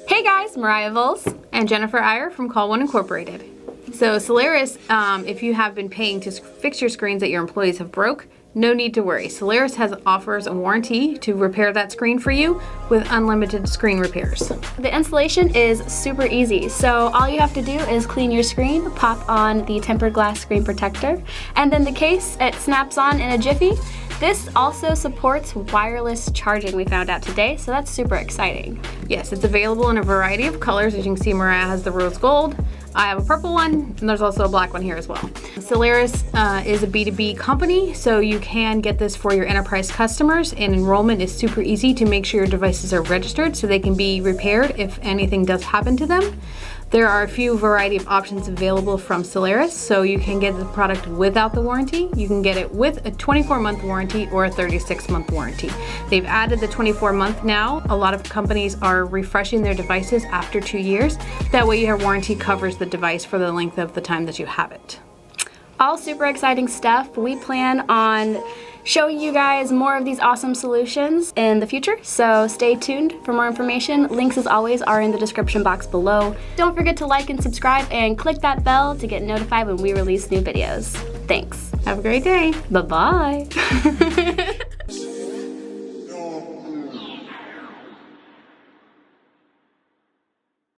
Hey guys, Mariah Vols and Jennifer Iyer from Call One Incorporated. So Cellairis, if you have been paying to fix your screens that your employees have broke, no need to worry. Cellairis offers a warranty to repair that screen for you with unlimited screen repairs. The installation is super easy. So all you have to do is clean your screen, pop on the tempered glass screen protector, and then the case, it snaps on in a jiffy. This also supports wireless charging, we found out today, so that's super exciting. Yes, it's available in a variety of colors. As you can see, Mariah has the rose gold. I have a purple one, and there's also a black one here as well. Cellairis is a B2B company, so you can get this for your enterprise customers, and enrollment is super easy to make sure your devices are registered so they can be repaired if anything does happen to them. There are a few variety of options available from Cellairis, so you can get the product without the warranty. You can get it with a 24-month warranty or a 36-month warranty. They've added the 24-month now. A lot of companies are refreshing their devices after 2 years. That way your warranty covers the device for the length of the time that you have it. All super exciting stuff. We plan on showing you guys more of these awesome solutions in the future, so stay tuned for more information. Links, as always, are in the description box below. Don't forget to like and subscribe and click that bell to get notified when we release new videos. Thanks. Have a great day. Bye-bye.